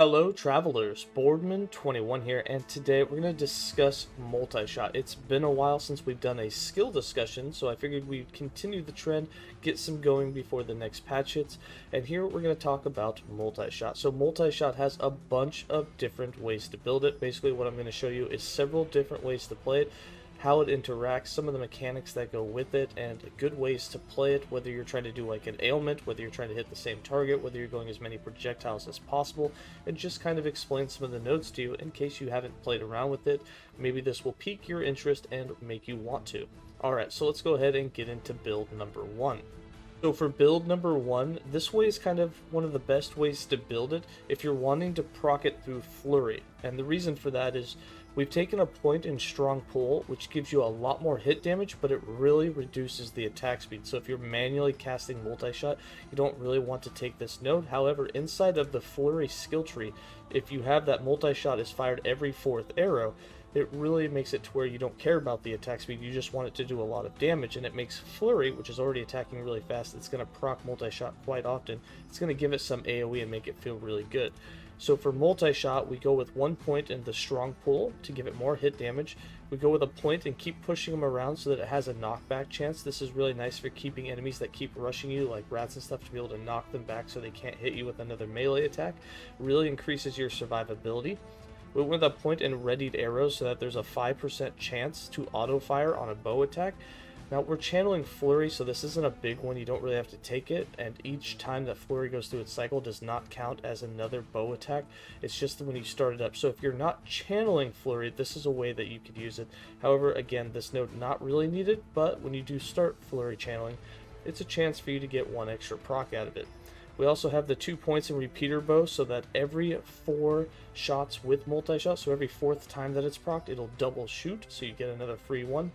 Hello travelers, Boardman21 here, and today we're going to discuss Multishot. It's been a while since we've done a skill discussion, so I figured we'd continue the trend, get some going before the next patch hits, and here we're going to talk about Multishot. So Multishot has a bunch of different ways to build it. Basically what I'm going to show you is several different ways to play it, how it interacts, some of the mechanics that go with it, and good ways to play it, whether you're trying to do like an ailment, whether you're trying to hit the same target, whether you're going as many projectiles as possible, and just kind of explain some of the nodes to you in case you haven't played around with it. Maybe this will pique your interest and make you want to. Alright, so let's go ahead and get into build number one. So for build number one, this way is kind of one of the best ways to build it if you're wanting to proc it through Flurry. And the reason for that is we've taken a point in strong pull, which gives you a lot more hit damage, but it really reduces the attack speed. So if you're manually casting Multishot, you don't really want to take this node. However, inside of the Flurry skill tree, if you have that Multishot is fired every fourth arrow, it really makes it to where you don't care about the attack speed, you just want it to do a lot of damage, and it makes Flurry, which is already attacking really fast, it's going to proc Multishot quite often, it's going to give it some AoE and make it feel really good. So for Multishot, we go with 1 point in the strong pull to give it more hit damage. We go with a point and keep pushing them around so that it has a knockback chance. This is really nice for keeping enemies that keep rushing you, like rats and stuff, to be able to knock them back so they can't hit you with another melee attack. Really increases your survivability. We went with a point in readied arrows so that there's a 5% chance to auto fire on a bow attack. Now we're channeling Flurry, so this isn't a big one, you don't really have to take it, and each time that Flurry goes through its cycle does not count as another bow attack, it's just when you start it up. So if you're not channeling Flurry, this is a way that you could use it. However, again, this node not really needed, but when you do start Flurry channeling, it's a chance for you to get one extra proc out of it. We also have the 2 points in repeater bow so that every 4 shots with Multishot, so every 4th time that it's procced, it'll double shoot, so you get another free one.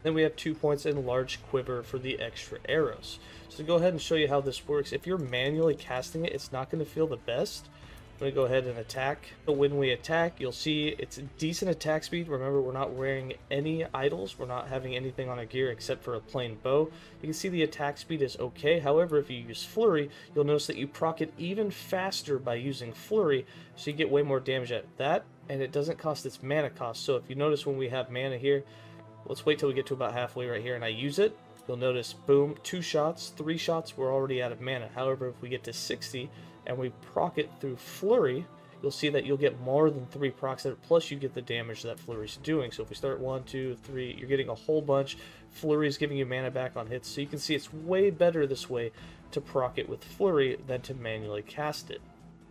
Then we have 2 points in large quiver for the extra arrows. So to go ahead and show you how this works, if you're manually casting it, it's not going to feel the best. I'm going to go ahead and attack. But when we attack, you'll see it's a decent attack speed. Remember, we're not wearing any idols. We're not having anything on our gear except for a plain bow. You can see the attack speed is okay. However, if you use Flurry, you'll notice that you proc it even faster by using Flurry, so you get way more damage at that, and it doesn't cost its mana cost. So if you notice when we have mana here, let's wait till we get to about halfway right here and I use it. You'll notice, boom, 2 shots, 3 shots, we're already out of mana. However, if we get to 60 and we proc it through Flurry, you'll see that you'll get more than 3 procs at it, plus you get the damage that Flurry's doing. So if we start 1, 2, 3, you're getting a whole bunch. Flurry's giving you mana back on hits, so you can see it's way better this way to proc it with Flurry than to manually cast it.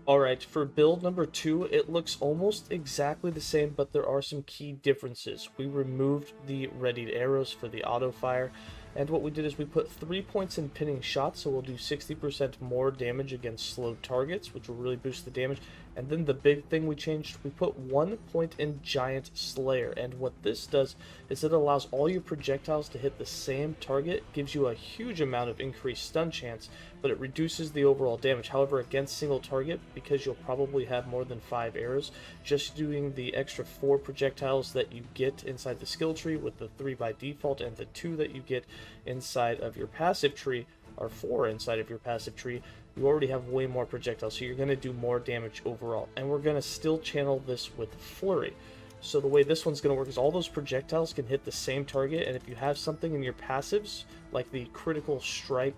Alright, for build number 2, it looks almost exactly the same, but there are some key differences. We removed the readied arrows for the auto fire, and what we did is we put 3 points in pinning shots, so we'll do 60% more damage against slowed targets, which will really boost the damage. And then the big thing we changed, we put 1 point in Giant Slayer, and what this does is it allows all your projectiles to hit the same target, gives you a huge amount of increased stun chance, but it reduces the overall damage. However, against single target, because you'll probably have more than 5 arrows, just doing the extra 4 projectiles that you get inside the skill tree with the 3 by default and the 2 that you get inside of your passive tree, or 4 inside of your passive tree, you already have way more projectiles, so you're going to do more damage overall. And we're going to still channel this with Flurry. So the way this one's going to work is all those projectiles can hit the same target, and if you have something in your passives, like the critical strike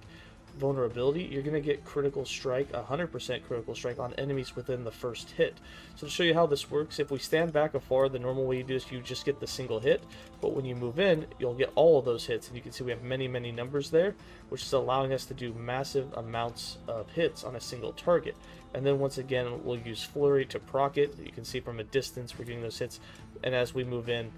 vulnerability, you're going to get critical strike, 100% critical strike on enemies within the first hit. So to show you how this works, if we stand back afar, the normal way you do this, you just get the single hit, but when you move in, you'll get all of those hits, and you can see we have many numbers there, which is allowing us to do massive amounts of hits on a single target. And then once again, we'll use Flurry to proc it. You can see from a distance we're getting those hits, and as we move in,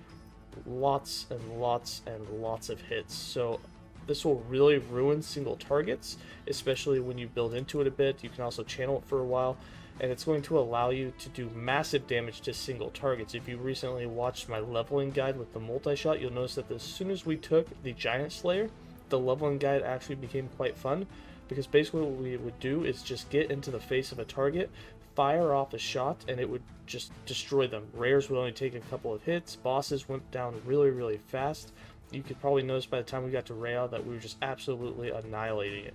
lots and lots of hits. So this will really ruin single targets, especially when you build into it a bit. You can also channel it for a while, and it's going to allow you to do massive damage to single targets. If you recently watched my leveling guide with the Multishot, you'll notice that as soon as we took the Giant Slayer, the leveling guide actually became quite fun, because basically what we would do is just get into the face of a target, fire off a shot, and it would just destroy them. Rares would only take a couple of hits, bosses went down really fast. You could probably notice by the time we got to Rail that we were just absolutely annihilating it.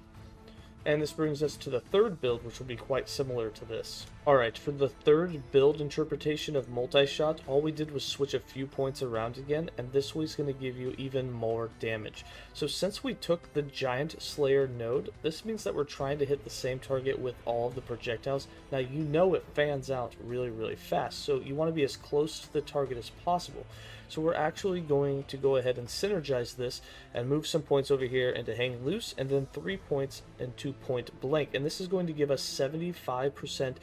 And this brings us to the third build, which will be quite similar to this. Alright, for the third build interpretation of Multishot, all we did was switch a few points around again, and this way is going to give you even more damage. So since we took the Giant Slayer node, this means that we're trying to hit the same target with all of the projectiles. Now you know it fans out really fast, so you want to be as close to the target as possible. So we're actually going to go ahead and synergize this and move some points over here into Hang Loose, and then 3 points into Point Blank. And this is going to give us 75%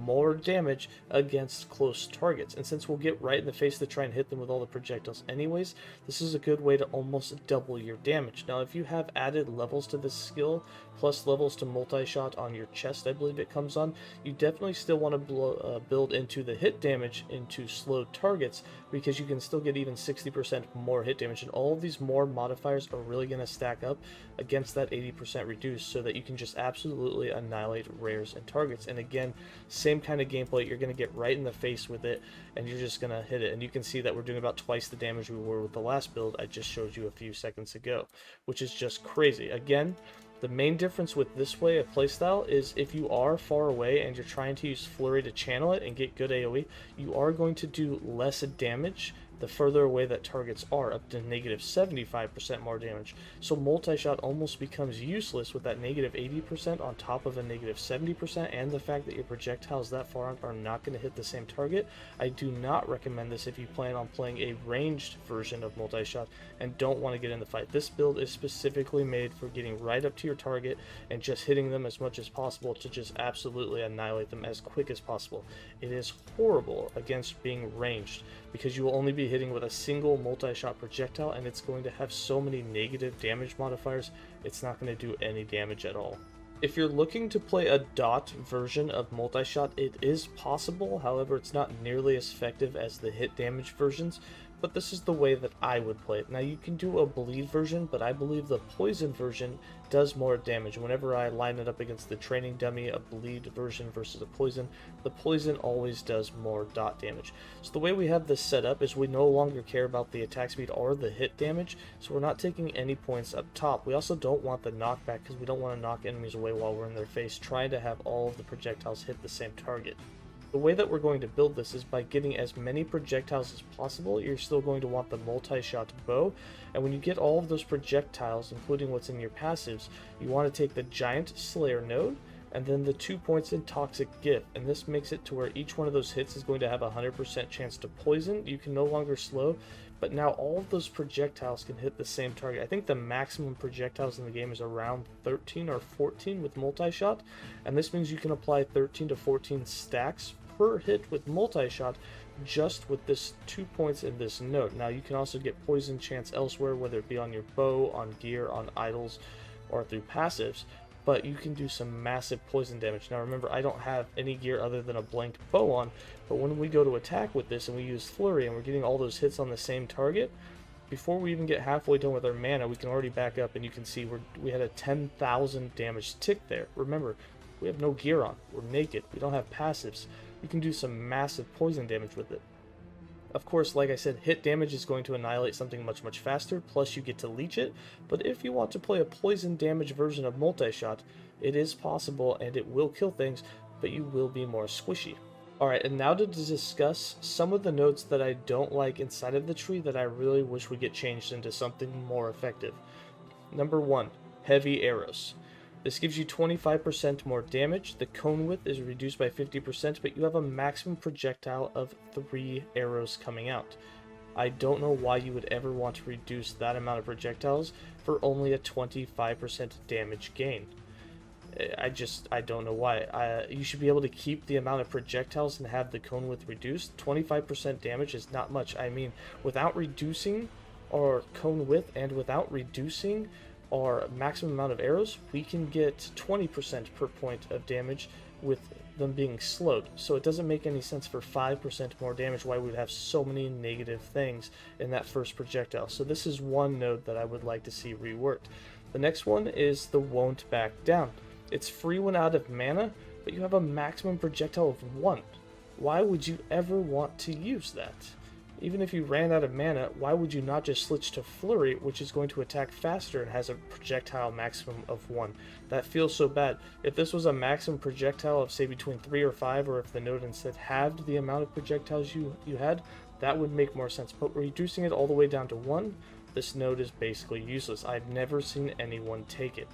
more damage against close targets. And since we'll get right in the face to try and hit them with all the projectiles anyways, this is a good way to almost double your damage. Now if you have added levels to this skill, plus levels to Multishot on your chest, I believe it comes on, you definitely still want to build into the hit damage into slow targets, because you can still get even 60% more hit damage, and all of these more modifiers are really going to stack up against that 80% reduce, so that you can just absolutely annihilate rares and targets. And again, same kind of gameplay, you're going to get right in the face with it, and you're just going to hit it. And you can see that we're doing about twice the damage we were with the last build I just showed you a few seconds ago, which is just crazy. Again, the main difference with this way of playstyle is if you are far away and you're trying to use Flurry to channel it and get good AoE, you are going to do less damage the further away that targets are, up to negative 75% more damage. So Multishot almost becomes useless with that negative 80% on top of a negative 70%, and the fact that your projectiles that far out are not going to hit the same target. I do not recommend this if you plan on playing a ranged version of Multishot and don't want to get in the fight. This build is specifically made for getting right up to your target and just hitting them as much as possible to just absolutely annihilate them as quick as possible. It is horrible against being ranged, because you will only be hitting with a single Multishot projectile, and it's going to have so many negative damage modifiers, it's not going to do any damage at all. If you're looking to play a dot version of Multishot, it is possible, however it's not nearly as effective as the hit damage versions, but this is the way that I would play it. Now you can do a bleed version, but I believe the poison version does more damage. Whenever I line it up against the training dummy, a bleed version versus a poison, the poison always does more dot damage. So the way we have this set up is we no longer care about the attack speed or the hit damage, so we're not taking any points up top. We also don't want the knockback, because we don't want to knock enemies away while we're in their face, trying to have all of the projectiles hit the same target. The way that we're going to build this is by getting as many projectiles as possible. You're still going to want the Multishot bow, and when you get all of those projectiles, including what's in your passives, you want to take the Giant Slayer node, and then the 2 points in Toxic Gift, and this makes it to where each one of those hits is going to have a 100% chance to poison. You can no longer slow, but now all of those projectiles can hit the same target. I think the maximum projectiles in the game is around 13 or 14 with Multishot, and this means you can apply 13 to 14 stacks per hit with Multishot just with this 2 points in this node. Now you can also get poison chance elsewhere, whether it be on your bow, on gear, on idols, or through passives, but you can do some massive poison damage. Now remember, I don't have any gear other than a blank bow on, but when we go to attack with this and we use Flurry and we're getting all those hits on the same target, before we even get halfway done with our mana, we can already back up and you can see we had a 10,000 damage tick there. Remember, we have no gear on, we're naked, we don't have passives. You can do some massive poison damage with it. Of course, like I said, hit damage is going to annihilate something much faster, plus you get to leech it, but if you want to play a poison damage version of Multishot, it is possible and it will kill things, but you will be more squishy. Alright, and now to discuss some of the nodes that I don't like inside of the tree that I really wish would get changed into something more effective. Number 1, heavy arrows. This gives you 25% more damage. The cone width is reduced by 50%, but you have a maximum projectile of 3 arrows coming out. I don't know why you would ever want to reduce that amount of projectiles for only a 25% damage gain. I don't know why. You should be able to keep the amount of projectiles and have the cone width reduced. 25% damage is not much. I mean, without reducing our cone width and without reducing our maximum amount of arrows, we can get 20% per point of damage with them being slowed. So it doesn't make any sense for 5% more damage why we would have so many negative things in that first projectile. So this is one node that I would like to see reworked. The next one is the won't back down. It's free when out of mana, but you have a maximum projectile of 1. Why would you ever want to use that? Even if you ran out of mana, why would you not just switch to Flurry, which is going to attack faster and has a projectile maximum of 1? That feels so bad. If this was a maximum projectile of say between 3 or 5, or if the node instead halved the amount of projectiles you had, that would make more sense. But reducing it all the way down to 1, this node is basically useless. I've never seen anyone take it.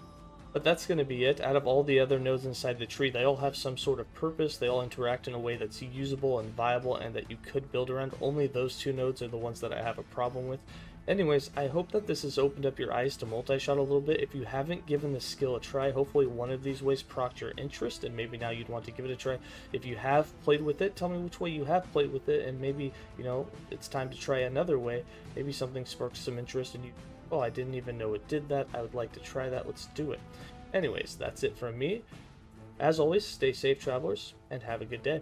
But that's going to be it. Out of all the other nodes inside the tree, they all have some sort of purpose. They all interact in a way that's usable and viable and that you could build around. Only those 2 nodes are the ones that I have a problem with. Anyways, I hope that this has opened up your eyes to Multishot a little bit. If you haven't given this skill a try, hopefully one of these ways procced your interest, and maybe now you'd want to give it a try. If you have played with it, tell me which way you have played with it, and maybe, you know, it's time to try another way. Maybe something sparks some interest and you, oh, I didn't even know it did that. I would like to try that. Let's do it. Anyways, that's it from me. As always, stay safe, travelers, and have a good day.